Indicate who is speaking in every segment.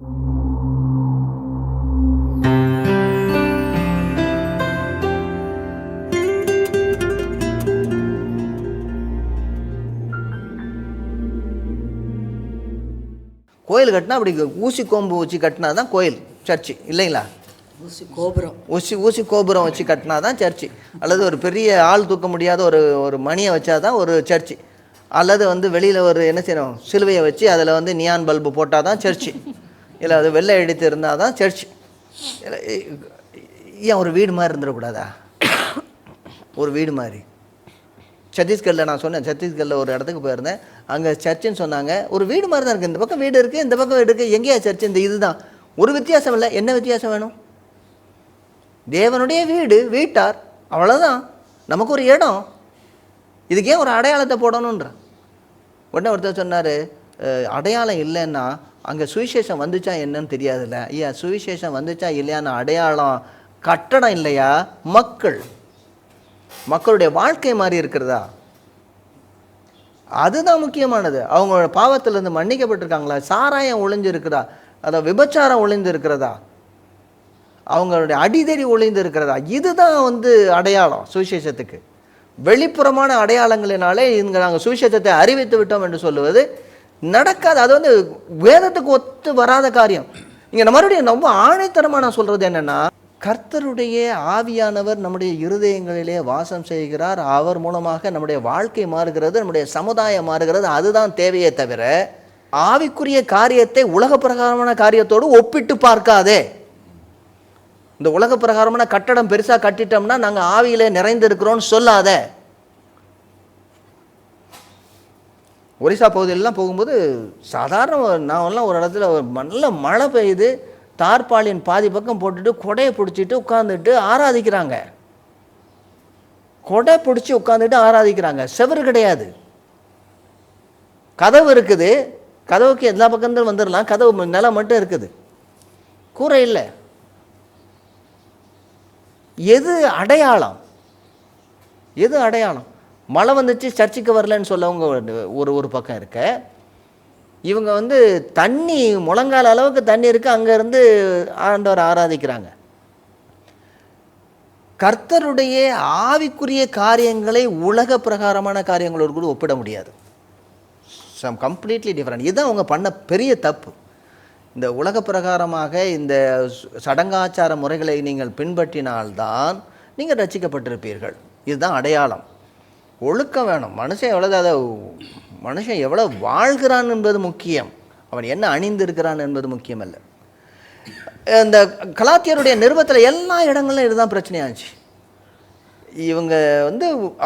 Speaker 1: கோயில் கட்டினா அப்படி ஊசி கோம்பு வச்சு கட்டினா தான் கோயில், சர்ச்சு இல்லைங்களா? ஊசி கோபுரம் வச்சு கட்டினா தான் சர்ச்சு. அல்லது ஒரு பெரிய ஆள் தூக்க முடியாத ஒரு மணியை வச்சா தான் ஒரு சர்ச்சு. அல்லது வெளியில் ஒரு என்ன செய்யணும், சிலுவையை வச்சு அதில் நியான் பல்பு போட்டால் தான் சர்ச்சு. இல்லை அது வெள்ளை எடுத்து இருந்தால் தான் சர்ச்சு. ஏன் ஒரு வீடு மாதிரி இருந்துடக்கூடாதா? ஒரு வீடு மாதிரி. சத்தீஸ்கரில் நான் சொன்னேன், சத்தீஸ்கரில் ஒரு இடத்துக்கு போயிருந்தேன். அங்கே சர்ச்சுன்னு சொன்னாங்க. ஒரு வீடு மாதிரி தான் இருக்குது. இந்த பக்கம் வீடு இருக்குது, இந்த பக்கம் வீடு இருக்குது. எங்கேயா சர்ச்சு? இந்த இதுதான். ஒரு வித்தியாசம் இல்லை. என்ன வித்தியாசம் வேணும்? தேவனுடைய வீடு, வீட்டார், அவ்வளோதான். நமக்கு ஒரு இடம். இதுக்கே ஒரு அடையாளத்தை போடணுன்ற. உடனே ஒருத்தர் சொன்னார், அடையாளம் இல்லைன்னா அங்கே சுவிசேஷம் வந்துச்சா என்னன்னு தெரியாதுல்ல. ஐயா, சுவிசேஷம் வந்துச்சா இல்லையான்னு அடையாளம் கட்டடம் இல்லையா, மக்களுடைய வாழ்க்கை மாதிரி இருக்கிறதா, அதுதான் முக்கியமானது. அவங்களோட பாவத்திலிருந்து மன்னிக்கப்பட்டிருக்காங்களா, சாராயம் ஒளிஞ்சு இருக்கிறதா, அதை விபச்சாரம் ஒளிந்து இருக்கிறதா, அவங்களுடைய அடிதடி ஒளிந்து இருக்கிறதா, இதுதான் அடையாளம் சுவிசேஷத்துக்கு. வெளிப்புறமான அடையாளங்களினாலே இங்கே நாங்கள் சுவிசேஷத்தை அறிவித்து விட்டோம் என்று சொல்லுவது நடக்காது. அது வேதத்துக்கு ஒத்து வராத காரியம். இங்கே மறுபடியும் ரொம்ப ஆணைத்தரமாக நான் சொல்கிறது என்னென்னா, கர்த்தருடைய ஆவியானவர் நம்முடைய இருதயங்களிலே வாசம் செய்கிறார். அவர் மூலமாக நம்முடைய வாழ்க்கை மாறுகிறது, நம்முடைய சமுதாயம் மாறுகிறது. அதுதான் தேவையே தவிர ஆவிக்குரிய காரியத்தை உலக பிரகாரமான காரியத்தோடு ஒப்பிட்டு பார்க்காதே. இந்த உலக பிரகாரமான கட்டடம் பெருசாக கட்டிட்டோம்னா நாங்கள் ஆவியிலே நிறைந்திருக்கிறோன்னு சொல்லாத. ஒரிசா பகுதியிலலாம் போகும்போது சாதாரண நான்லாம் ஒரு இடத்துல நல்ல மழை பெய்யுது, தார்பாலின் பாதி பக்கம் போட்டுட்டு கொடையை பிடிச்சிட்டு உட்காந்துட்டு ஆராதிக்கிறாங்க. கொடை பிடிச்சி உட்காந்துட்டு ஆராதிக்கிறாங்க. செவரு கிடையாது, கதவு இருக்குது. கதவுக்கு எல்லா பக்கத்தில் வந்துடலாம், கதவு நிலம் மட்டும் இருக்குது, கூரை இல்லை. எது அடையாளம்? எது அடையாளம்? மழை வந்துச்சு சர்ச்சுக்கு வரலன்னு சொல்லவங்க ஒரு பக்கம் இருக்க, இவங்க தண்ணி முழங்கால அளவுக்கு தண்ணி இருக்குது, அங்கேருந்து ஆண்டவர் ஆராதிக்கிறாங்க. கர்த்தருடைய ஆவிக்குரிய காரியங்களை உலக பிரகாரமான காரியங்களோடு கூட ஒப்பிட முடியாது. Completely different. இதுதான் அவங்க பண்ண பெரிய தப்பு. இந்த உலக பிரகாரமாக இந்த சடங்காச்சார முறைகளை நீங்கள் பின்பற்றினால்தான் நீங்கள் ரட்சிக்கப்பட்டிருப்பீர்கள். இதுதான் அடையாளம். ஒழுக்கம் வேணும். மனுஷன் எவ்வளோ வாழ்கிறான் என்பது முக்கியம், அவன் என்ன அணிந்திருக்கிறான் என்பது முக்கியம் அல்ல. இந்த கலாத்தியருடைய நிருபத்தில் எல்லா இடங்களிலும் இதுதான் பிரச்சனையாச்சு. இவங்க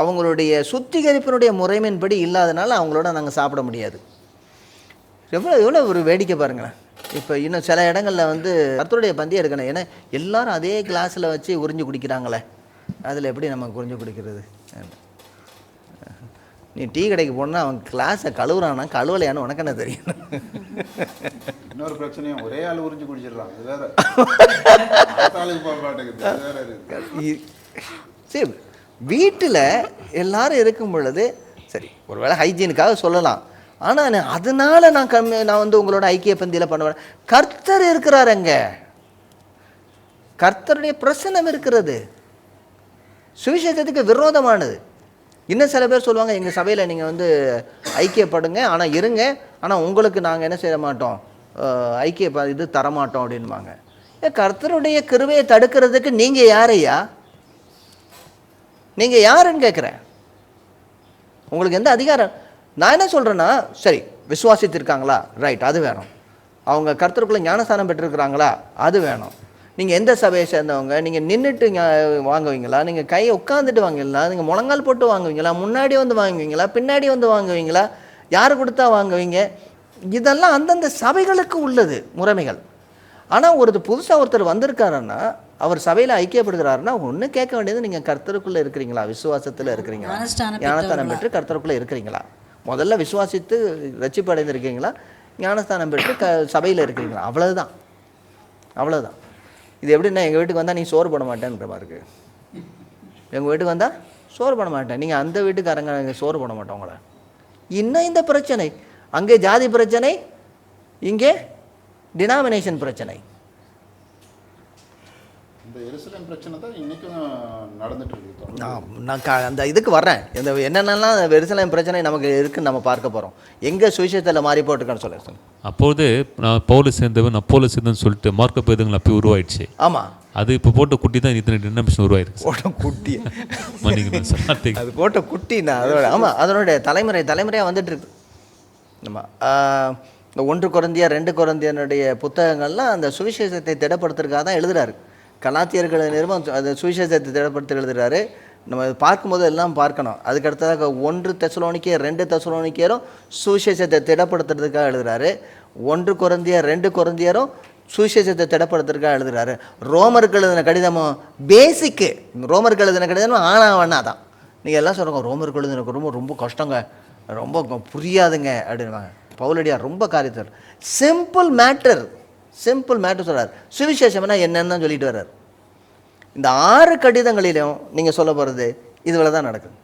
Speaker 1: அவங்களுடைய சுத்திகரிப்பினுடைய முறைமையின்படி இல்லாதனால அவங்களோட நாங்கள் சாப்பிட முடியாது. எவ்வளோ ஒரு வேடிக்கை பாருங்களேன். இப்போ இன்னும் சில இடங்களில் கர்த்தருடைய பந்தியை எடுக்கணும், ஏன்னா எல்லாரும் அதே கிளாஸில் வச்சு உறிஞ்சு குடிக்கிறாங்களே, அதில் எப்படி நம்ம உறிஞ்சு குடிக்கிறது? நீ டீ கடைக்கு போனால் அவன் கிளாஸை கழுவுறானா கழுவலையான்னு உனக்கு என்ன தெரியும்?
Speaker 2: இன்னொரு பிரச்சனையும் ஒரே ஆள் உறிஞ்சு குடிச்சிடலாம்.
Speaker 1: சரி, வீட்டில் எல்லாரும் இருக்கும் பொழுது சரி, ஒருவேளை ஹைஜீனுக்காக சொல்லலாம். ஆனால் அதனால நான் உங்களோட ஐக்கிய பந்தியில் பண்ணுவேன். கர்த்தர் இருக்கிறார், அங்கே கர்த்தருடைய பிரசன்னம் இருக்கிறது. சுவிசேஷத்துக்கு விரோதமானது. இன்னும் சில பேர் சொல்லுவாங்க, எங்கள் சபையில் நீங்கள் ஐக்கியப்படுங்க, ஆனால் இருங்க, ஆனால் உங்களுக்கு நாங்கள் என்ன செய்ய மாட்டோம், இது தரமாட்டோம் அப்படின்பாங்க. கர்த்தருடைய கிருபையை தடுக்கிறதுக்கு நீங்கள் யாரையா? நீங்கள் யாருன்னு கேட்குறேன். உங்களுக்கு எந்த அதிகாரம்? நான் என்ன சொல்கிறேன்னா, சரி விசுவாசித்திருக்காங்களா, ரைட், அது வேணும். அவங்க கர்த்தருக்குள்ளே ஞானஸ்தானம் பெற்றிருக்கிறாங்களா, அது வேணும். நீங்கள் எந்த சபையை சேர்ந்தவங்க, நீங்கள் நின்றுட்டு வாங்குவீங்களா, நீங்கள் கையை உட்காந்துட்டு வாங்குவீங்களா, நீங்கள் முழங்கால் போட்டு வாங்குவீங்களா, முன்னாடி வாங்குவீங்களா, பின்னாடி வாங்குவீங்களா, யார் கொடுத்தா வாங்குவீங்க? இதெல்லாம் அந்தந்த சபைகளுக்கு உள்ளது முறைமைகள். ஆனால் புதுசாக ஒருத்தர் வந்திருக்காருன்னா, அவர் சபையில் ஐக்கியப்படுகிறாருன்னா ஒன்று கேட்க வேண்டியது, நீங்கள் கர்த்தருக்குள்ளே இருக்கிறீங்களா, விசுவாசத்தில் இருக்கிறீங்களா, ஞானஸ்தானம் பெற்று கர்த்தருக்குள்ளே இருக்கிறீங்களா, முதல்ல விசுவாசித்து ரட்சிப்பு அடைந்திருக்கீங்களா, ஞானஸ்தானம் பெற்று சபையில் இருக்கிறீங்களா, அவ்வளோதான். இது எப்படின்னா, எங்கள் வீட்டுக்கு வந்தால் நீ சோறு போட மாட்டேன்ற மாதிரி இருக்குது. எங்கள் வீட்டுக்கு வந்தால் சோறு போட மாட்டேன், நீங்கள் அந்த வீட்டுக்காரங்க சோறு போட மாட்டோம் உங்களை. இன்னும் இந்த பிரச்சனை, அங்கே ஜாதி பிரச்சனை, இங்கே டினாமினேஷன் பிரச்சனை.
Speaker 2: இந்த எருசலேம் பிரச்சனை தான் இன்னைக்கும் நடந்துட்டு இருக்கு.
Speaker 1: நான் அந்த இதுக்கு வர்றேன். இந்த என்னென்னலாம் எருசலேம் பிரச்சனை நமக்கு இருக்குன்னு நம்ம பார்க்க போகிறோம். எங்கே சுவிசேஷத்தில் மாறி போட்டுருக்கான்னு சொல்ல.
Speaker 3: அப்போது நான் பவுலை சேர்ந்தவன் அப்போல சேர்ந்தவன் சொல்லிட்டு மார்க்க பேதங்கள் அப்போ உருவாயிடுச்சு.
Speaker 1: ஆமாம்,
Speaker 3: அது இப்போ போட்ட குட்டி தான் இத்தனை டினாமினேஷன் உருவாயிருக்கு.
Speaker 1: போட்ட குட்டி
Speaker 3: மன்னிக்கணும் சார்,
Speaker 1: அது போட்ட குட்டினா அதோட. ஆமாம், அதனுடைய தலைமுறையாக வந்துட்டு இருக்கு. ஆமாம், இந்த 1 கொரிந்தியர் 2 கொரிந்தியனுடைய புத்தகங்கள்லாம் அந்த சுவிசேஷத்தை திடப்படுத்துறதுக்காக தான் எழுதுறாரு. கலாத்தியர்கள் நிறுவனம் அது சுவிசேஷத்தை திடப்படுத்தி எழுதுறாரு. நம்ம பார்க்கும்போது எல்லாம் பார்க்கணும். அதுக்கடுத்ததாக 1 தெசலோனிக்கேயர் 2 தெசலோனிக்கேயரும் சுவிசேஷத்தை திடப்படுத்துறதுக்காக எழுதுறாரு. 1 கொரிந்தியர் 2 கொரிந்தியரும் சுவிசேஷத்தை திடப்படுத்துறதுக்காக எழுதுறாரு. ரோமருக்கு எழுதின கடிதமும் பேசிக்கு, ரோமருக்கு எழுதின கடிதமும் ஆனா தான். நீங்கள் எல்லாம் சொல்லுங்க, ரோமருக்கு எழுதின ரொம்ப ரொம்ப கஷ்டங்க, ரொம்ப புரியாதுங்க அப்படின்வாங்க. பவுலடியார் ரொம்ப காரியத்தர், சிம்பிள் மேட்டர் சொல்கிறார். சுவிசேஷம்னா என்னன்னு சொல்லிட்டு வர்றார். இந்த 6 கடிதங்களிலும் நீங்கள் சொல்ல போகிறது இதுவில் தான் நடக்குது.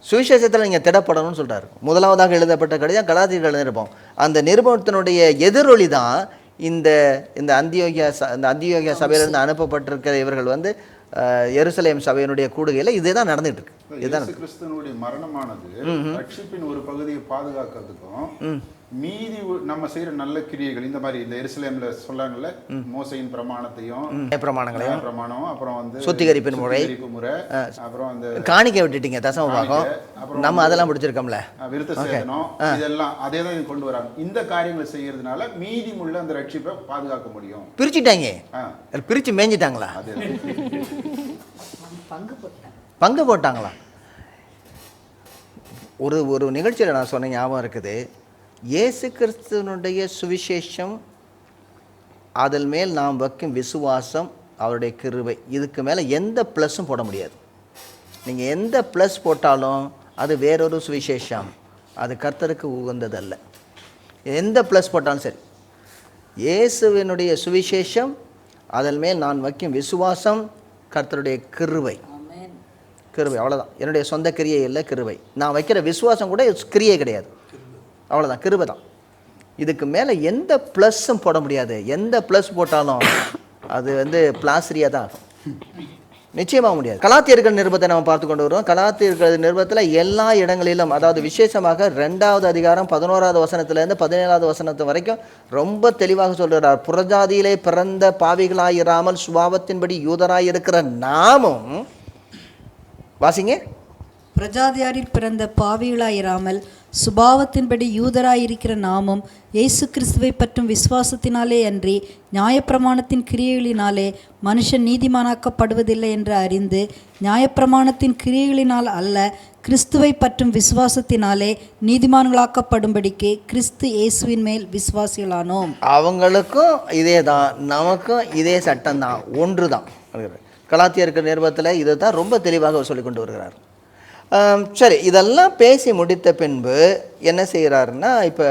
Speaker 1: சுவிசேஷத்தில் நீங்கள் திடப்படணும்னு சொல்கிறார். முதலாவதாக எழுதப்பட்ட கடிதம் கலாத்தியர்கள் எழுதியிருப்போம். அந்த நிருபத்தினுடைய எதிரொலி தான் இந்த அந்தியோகியா சபையிலிருந்து அனுப்பப்பட்டிருக்கிற இவர்கள் வந்து எருசலேம் சபையினுடைய கூடுகையில் இதே தான் நடந்துட்டு இருக்கு. இதுதான்
Speaker 2: கிறிஸ்துவனுடைய மரணமானது ரட்சிப்பின் ஒரு பகுதியை பாதுகாக்கிறதுக்கும் மீதி நம்ம செய்யற நல்ல கிரியைகள், இந்த மாதிரி இந்த எருசலேம்ல சொல்லாங்கல்ல, மோசையின் பிரமாணத்தையும் பிரமாணம், அப்புறம் வந்து சுத்திகரிப்பின் முறை, அப்புறம் அந்த காணிக்கை விட்டுட்டீங்க தசம பாகம், நம்ம அதெல்லாம் பிடிச்சிருக்கோம்ல, விருத்த சேதனம், இதெல்லாம் அதே தான் கொண்டு வராங்க. இந்த காரியங்களை செய்யறதுனால மீதி உள்ள அந்த ரட்சிப்பை பாதுகாக்க முடியும். பிரிச்சுட்டாங்க, பிரிச்சு மேஞ்சிட்டாங்களா, பங்கு போட்டாங்களா? ஒரு நிகழ்ச்சியில் நான் சொன்ன ஞாபகம் இருக்குது. இயேசு கிறிஸ்துவனுடைய சுவிசேஷம், அதில் மேல் நாம் வைக்கும் விசுவாசம், அவருடைய கிருபை, இதுக்கு மேலே எந்த ப்ளஸ்ஸும் போட முடியாது. நீங்கள் எந்த ப்ளஸ் போட்டாலும் அது வேறொரு சுவிசேஷம், அது கர்த்தருக்கு உகந்ததல்ல. எந்த ப்ளஸ் போட்டாலும் சரி, இயேசுவினுடைய சுவிசேஷம், அதில் மேல் நான் வைக்கும் விசுவாசம், கர்த்தருடைய கிருபை, அவ்வளோதான். என்னுடைய சொந்த கிரியை இல்லை, கிருபை. நான் வைக்கிற விசுவாசம் கூட கிரியை கிடையாது, அவ்வளோதான், கிருபை தான். இதுக்கு மேலே எந்த ப்ளஸ்ஸும் போட முடியாது. எந்த ப்ளஸ் போட்டாலும் அது வந்து பிளாஸ்ரியாக தான் ஆகும், நிச்சயமாக முடியாது. கலாத்தியர்கள் நிருபத்தை நம்ம பார்த்து கொண்டு வருவோம். கலாத்தியர்கள் நிருபத்தில் எல்லா இடங்களிலும், அதாவது விசேஷமாக 2வது அதிகாரம் 11வது வசனத்திலேருந்து 17வது வசனத்து வரைக்கும் ரொம்ப தெளிவாக சொல்கிறார். புறஜாதியிலே பிறந்த பாவிகளாயிராமல் சுபாவத்தின்படி யூதராய் இருக்கிற நாமும், வாசிங்க,
Speaker 4: பிரஜாதியாரில் பிறந்த பாவிகளாயிராமல் சுபாவத்தின்படி யூதராயிருக்கிற நாமும் இயேசு கிறிஸ்துவை பற்றும் விசுவாசத்தினாலே அன்றி நியாயப்பிரமாணத்தின் கிரியைகளினாலே மனுஷன் நீதிமானாக்கப்படுவதில்லை என்று அறிந்து, நியாயப்பிரமாணத்தின் கிரியைகளினால் அல்ல, கிறிஸ்துவை பற்றும் விசுவாசத்தினாலே நீதிமான்களாக்கப்படும்படிக்கு கிறிஸ்து இயேசுவின் மேல் விசுவாசிகளானோம்.
Speaker 1: அவங்களுக்கும் இதே தான், நமக்கும் இதே சட்டம் தான், ஒன்று தான். கலாத்தியர்கள் நிருபத்தில் இதை தான் ரொம்ப தெளிவாக சொல்லி கொண்டு வருகிறார். சரி, இதெல்லாம் பேசி முடித்த பின்பு என்ன செய்கிறாருன்னா, இப்போ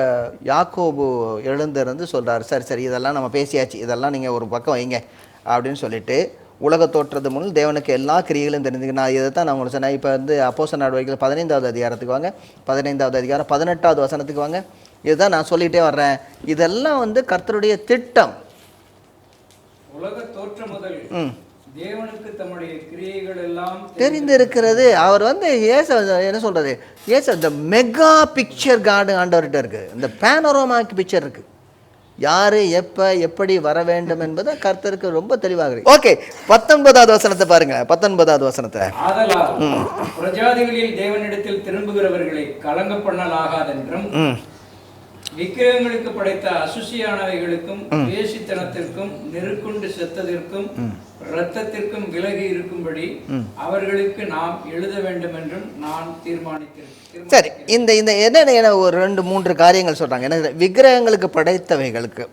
Speaker 1: யாக்கோபு எழுந்திருந்து சொல்கிறார், சரி இதெல்லாம் நம்ம பேசியாச்சு, இதெல்லாம் நீங்கள் ஒரு பக்கம் வைங்க அப்படின்னு சொல்லிட்டு, உலக தோற்றது முன் தேவனுக்கு எல்லா கிரியைகளும் தெரிஞ்சுக்க, நான் இதை தான் நான் உங்களுக்கு சொன்னேன். இப்போ வந்து அப்போஸ்தலர் நடவடிக்கைகள் 15வது அதிகாரத்துக்கு வாங்க, 15வது அதிகாரம் 18வது வசனத்துக்கு வாங்க. இதுதான் நான் சொல்லிகிட்டே வர்றேன். இதெல்லாம் வந்து கர்த்தருடைய திட்டம்.
Speaker 5: உலக தோற்றம் முதல் தேவனுக்கு தம்முடைய கிரியைகள் எல்லாம்
Speaker 1: தெரிந்திருக்கிறது. அவர் வந்து என்ன சொல்றது, இந்த மெகா பிக்சர் கார்டு ஆண்டவர்கிட்ட இருக்கு, இந்த பேனோராமாக் பிக்சர் இருக்கு, யாரு எப்ப எப்படி வர வேண்டும் என்பது கர்த்தருக்கு ரொம்ப தெளிவாக இருக்கு. ஓகே, 19வது வசனத்தை பாருங்க. 19வது வசனத்தை,
Speaker 5: ஆதலால் பிரஜாதிகளில் தேவனிடத்தில் திரும்புகிறவர்களை கலங்க பண்ணலாகாதென்றும், விக்கிரகங்களுக்கு படைத்த அசுசியானவைகளுக்கும் வேசித்தனத்திற்கும் நெருக்குண்டு செத்ததற்கும் இரத்தத்திற்கும் விலகி இருக்கும்படி அவர்களுக்கு நாம் எழுத வேண்டும் என்றும் நான் தீர்மானித்தேன்.
Speaker 1: சரி, இந்த என்ன ஒரு 2-3 காரியங்கள் சொல்றாங்க. என்ன, விக்கிரகங்களுக்கு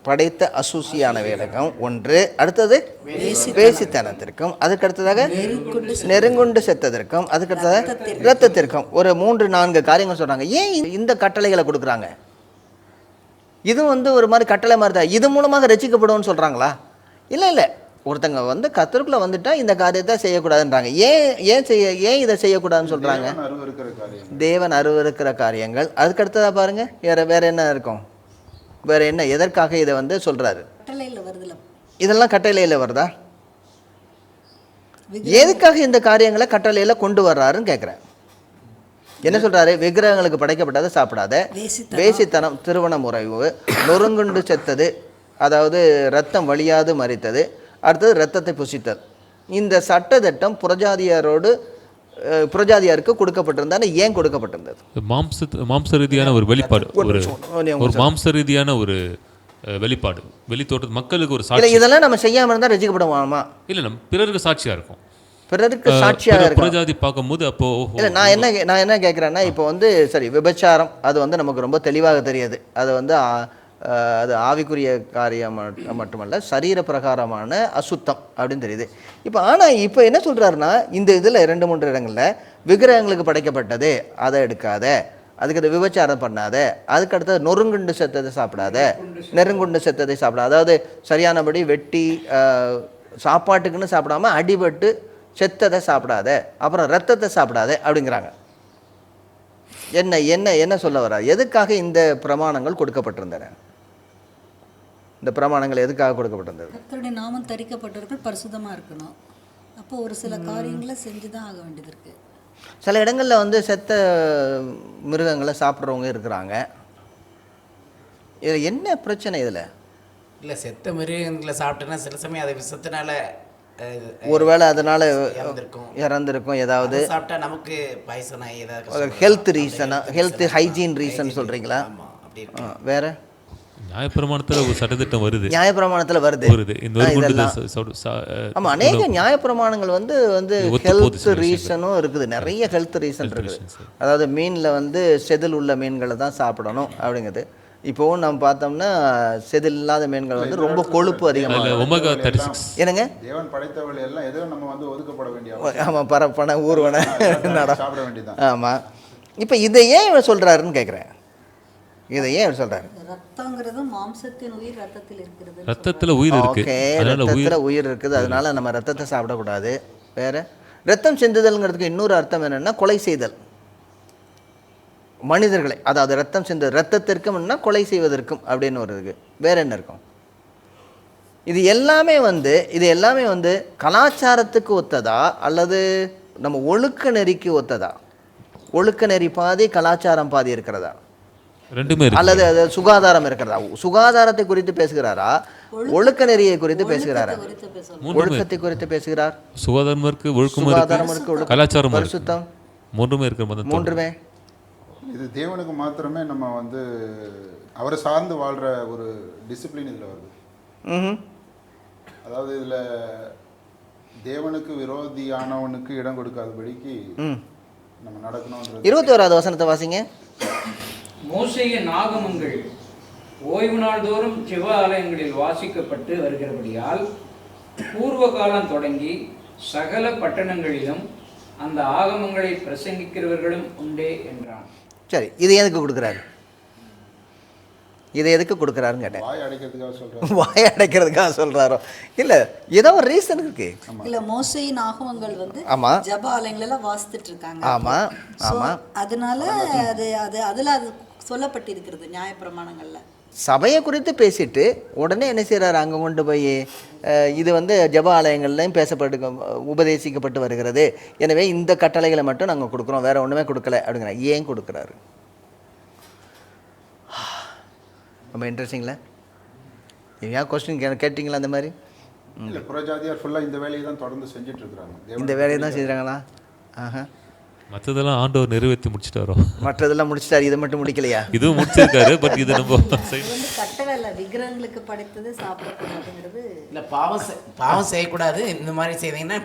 Speaker 1: படைத்த அசூசியானவைகளுக்கும் ஒன்று, அடுத்தது வேசித்தனத்திற்கும், அதுக்கு அடுத்ததாக நெருங்குண்டு செத்ததற்கும், அதுக்கு அடுத்ததாக இரத்தத்திற்கும், ஒரு 3-4 காரியங்கள் சொல்றாங்க. ஏன் இந்த கட்டளைகளை கொடுக்குறாங்க? இது வந்து ஒரு மாதிரி கட்டளை மாதிரி தான். இது மூலமாக ரட்சிக்கப்படுவோம்னு சொல்கிறாங்களா? இல்லை. ஒருத்தங்க வந்து கர்த்தருக்குள்ளே வந்துட்டா இந்த காரியத்தை செய்யக்கூடாதுன்றாங்க. ஏன் இதை செய்யக்கூடாதுன்னு சொல்கிறாங்க? தேவன் அருவருக்கிற காரியங்கள். அதுக்கு அடுத்ததாக பாருங்கள், வேற என்ன இருக்கும்?
Speaker 2: வேறு என்ன, எதற்காக இதை வந்து சொல்கிறாரு?
Speaker 4: கட்டளையில் வருதுல
Speaker 2: இதெல்லாம் கட்டளையில் வருதா? எதுக்காக இந்த காரியங்களை கட்டளையில் கொண்டு வர்றாருன்னு கேட்குறேன். என்ன சொல்கிறாரு? விக்கிரகங்களுக்கு படைக்கப்பட்டதை சாப்பிடாத, வேசித்தனம், திருமண முறைவு, நொறுங்குண்டு செத்தது, அதாவது ரத்தம் வழியாது மறித்தது, அடுத்தது ரத்தத்தை புசித்தது. இந்த சட்டத்திட்டம் புறஜாதியாருக்கு கொடுக்கப்பட்டிருந்தானே, ஏன் கொடுக்கப்பட்டிருந்தது?
Speaker 3: மாம்ச ரீதியான ஒரு வெளிப்பாடு, ஒரு மாம்ச ரீதியான ஒரு வெளிப்பாடு, வெளித்தோட்ட மக்களுக்கு ஒரு சாட்சி.
Speaker 2: இதெல்லாம் நம்ம செய்யாமல் இருந்தால் ரசிக்கப்படுவாமா?
Speaker 3: இல்லை, நம்ம பிறருக்கு சாட்சியாக இருக்கும்,
Speaker 2: பிறருக்கு சாட்சியாக இருக்கும்.
Speaker 3: புறஜாதி பார்க்கும்போது அப்போ
Speaker 2: இல்லை, நான் என்ன கேட்குறேன்னா, இப்போ வந்து சரி, விபச்சாரம் அது வந்து நமக்கு ரொம்ப தெளிவாக தெரியுது. அது வந்து அது ஆவிக்குரிய காரியம் மட்டுமல்ல, சரீர பிரகாரமான அசுத்தம் அப்படின்னு தெரியுது. இப்போ என்ன சொல்கிறாருன்னா, இந்த இதில் 2-3 இடங்களில் விக்கிரகங்களுக்கு படைக்கப்பட்டது அதை எடுக்காத, அதுக்கு விபச்சாரம் பண்ணாத, அதுக்கு அடுத்தது நொறுங்குண்டு செத்ததை சாப்பிடாத, நெருங்குண்டு செத்ததை சாப்பிடாத, அதாவது சரியானபடி வெட்டி சாப்பாட்டுக்குன்னு சாப்பிடாம அடிபட்டு செத்ததை சாப்பிடாத, அப்புறம் ரத்தத்தை சாப்பிடாத அப்படிங்கிறாங்க. என்ன சொல்ல வர? எதுக்காக இந்த பிரமாணங்கள் கொடுக்கப்பட்டிருந்தன? இந்த பிரமாணங்கள் எதுக்காக கொடுக்கப்பட்டிருந்தது?
Speaker 4: கர்த்தருடைய நாமம் தரிக்கப்பட்டவர்கள் பரிசுத்தமாக இருக்கணும். அப்போ ஒரு சில காரியங்களை செஞ்சு தான் ஆக வேண்டியது இருக்குது.
Speaker 2: சில இடங்களில் வந்து செத்த மிருகங்களை சாப்பிட்றவங்க இருக்கிறாங்க. இதில் என்ன பிரச்சனை? இதில்
Speaker 6: இல்லை, செத்த மிருகங்களை சாப்பிட்டோன்னா சில சமயம் அதை விஷத்தினால
Speaker 2: ஒருவேளை அதனால் இறந்துருக்கும். ஏதாவது
Speaker 6: சாப்பிட்டா நமக்கு பாய்சன் ஆகி ஏதாவது
Speaker 2: ஹெல்த் ரீசனா, ஹெல்த் ஹைஜீன் ரீசன் சொல்கிறீங்களா? வேறு
Speaker 3: நியாயப்பிரமாணத்தில் ஒரு சட்டத்திட்டம் வருது,
Speaker 2: நியாயப்பிரமாணத்தில் வருது. ஆமாம், அநேக நியாயப்பிரமாணங்கள் வந்து ஹெல்த் ரீசனும் இருக்குது, நிறைய ஹெல்த் ரீசன் இருக்குது. அதாவது மீனில் வந்து செதில் உள்ள மீன்களை தான் சாப்பிடணும் அப்படிங்கிறது. இப்போவும் நம்ம பார்த்தோம்னா செதில் இல்லாத மீன்கள் வந்து ரொம்ப கொழுப்பு அதிகமாக. என்னங்க,
Speaker 7: தேவன் படைத்தவர்கள் எல்லாம் எதோ நம்ம வந்து ஒதுக்கப்பட வேண்டிய.
Speaker 2: ஆமாம், பரப்பன ஊர்வன சாப்பிட வேண்டியதான். ஆமாம், இப்போ இதை ஏன் இவர் சொல்கிறாருன்னு கேட்குறேன். இதை ஏன் இவர் சொல்கிறாரு?
Speaker 4: ரத்தங்கிறது மாம்சத்தின் உயிர் ரத்தத்தில் இருக்கிறது.
Speaker 3: ரத்தத்தில் உயிர் இருக்கு.
Speaker 2: ஓகே, ரத்தத்தில் உயிர் இருக்குது, அதனால நம்ம ரத்தத்தை சாப்பிடக்கூடாது. வேறு ரத்தம் சிந்துதல்ங்கிறதுக்கு இன்னொரு அர்த்தம் என்னென்னா கொலை செய்தல் மனிதர்களை, அதாவது ரத்தம் சிந்த ரத்தத்திற்கும் கொலை செய்வதற்கும் அப்படின்னு ஒரு இருக்குது. வேற என்ன இருக்கும்? இது எல்லாமே வந்து கலாச்சாரத்துக்கு ஒத்ததா அல்லது நம்ம ஒழுக்க நெறிக்கு ஒத்ததா? ஒழுக்க நெறி பாதி, கலாச்சாரம் பாதி இருக்கிறதா?
Speaker 3: ரெண்டுமே இருக்கு.
Speaker 2: அல்லது அது சுகாதாரம் இருக்கிறதா? சுகாதாரத்தை குறித்து பேசுகிறாரா, ஒழுக்க நெறியை குறித்து பேசுகிறாரா? ஒழுக்கத்தை குறித்து பேசுகிறார்.
Speaker 3: சுகாதாரம் இருக்கு, ஒழுக்கம் இருக்கு, கலாச்சாரம், பரிசுத்தம், மூன்றுமே இருக்கு. மூன்றுமே
Speaker 7: இது தேவனுக்கு மாத்திரமே நம்ம வந்து அவரை சார்ந்து வாழ்கிற ஒரு டிசிப்ளின் இதில் வருது. அதாவது இதில் தேவனுக்கு விரோதியானவனுக்கு இடம் கொடுக்காதபடிக்கு நம்ம நடக்கணும்.
Speaker 2: 21வது வசனத்தை வாசிங்க.
Speaker 5: மோசேயின் ஆகமங்கள் ஓய்வு நாள் தோறும் ஜெப ஆலயங்களில் வாசிக்கப்பட்டு வருகிறபடியால் பூர்வ காலம் தொடங்கி சகல பட்டணங்களிலும் அந்த ஆகமங்களை பிரசங்கிக்கிறவர்களும் உண்டே என்றான்.
Speaker 2: சரி, இது எதுக்கு கொடுக்குறாரு? இதை எதுக்கு கொடுக்குறாருன்னு கேட்டேன். வாய் அடைக்கிறதுக்காக சொல்கிறாரோ இல்லை, ஏதோ ஒரு ரீசன் இருக்கு.
Speaker 4: இல்லை, மோசேயின் ஆகமங்கள் வந்து ஜெப ஆலயங்களெல்லாம் வாசித்துட்டு இருக்காங்க.
Speaker 2: ஆமாம் ஆமாம்,
Speaker 4: அதனால அதில் அது சொல்லப்பட்டிருக்கிறது நியாயப்பிரமாணங்களில்.
Speaker 2: சபையை குறித்து பேசிட்டு உடனே என்ன செய்கிறாரு? அங்கே கொண்டு போய் இது வந்து ஜெப ஆலயங்கள்லையும் உபதேசிக்கப்பட்டு வருகிறது, எனவே இந்த கட்டளைகளை மட்டும் நாங்கள் கொடுக்குறோம், வேறு ஒன்றுமே கொடுக்கல அப்படிங்கிற. ஏன் கொடுக்குறாரு? ரொம்ப இன்ட்ரெஸ்டிங்கில். ஏன் கொஸ்டின் கேட்டிங்களா? அந்த மாதிரி
Speaker 7: இல்லை, புறஜாதியார் ஃபுல்லாக இந்த வேலையை தான் தொடர்ந்து செஞ்சுட்டு இருக்கிறாங்க.
Speaker 2: இந்த வேலையை தான் செய்கிறாங்களா?
Speaker 3: மற்றதெல்லாம் ஆண்டவர் நிறைவேற்றி முடிச்சிட்டாரோ?
Speaker 2: மற்றதெல்லாம் முடிச்சிட்டாரு, இதை மட்டும் முடிக்கலையா?
Speaker 3: இதுவும் முடிச்சிருக்காரு, பட் இது நம்ம
Speaker 4: கட்டளை இல்லை, விக்கிரகங்களுக்கு படைத்தது சாப்பிடக்கூடாதுங்கிறது
Speaker 6: இல்லை. பாவம் செய்யக்கூடாது, இந்த மாதிரி செய்தீங்கன்னா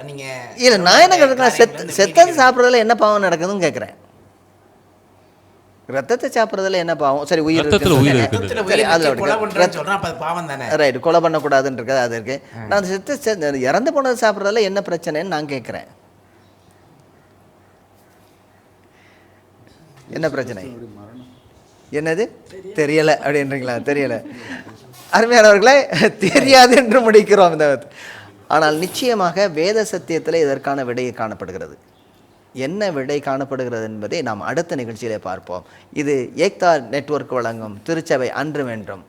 Speaker 6: நீங்கள்
Speaker 2: இல்லை. நான் என்ன கேட்குறேன், செத்தது சாப்பிட்றதுல என்ன பாவம் நடக்குதுன்னு கேட்குறேன். ரத்தத்தை சாப்பிட்றதுல என்ன பாவம்? சரி, உயிர் ரைட், கொலை பண்ணக்கூடாதுன்னு இருக்குது, அது இருக்கு. நான் இறந்து போனது சாப்பிட்றதுல என்ன பிரச்சனைன்னு நான் கேட்குறேன். என்ன பிரச்சனை? என்னது தெரியலை அப்படின்றீங்களா? தெரியலை. அருமையானவர்களே, தெரியாது என்று முடிக்கிறோம் இந்த. ஆனால் நிச்சயமாக வேத சத்தியத்தில் இதற்கான விடையை காணப்படுகிறது. என்ன விடை காணப்படுகிறது என்பதை நாம் அடுத்த நிகழ்ச்சியிலே பார்ப்போம். இது ஏக்தா நெட்வொர்க் வழங்கும் திருச்சபை அன்றும் என்றும்.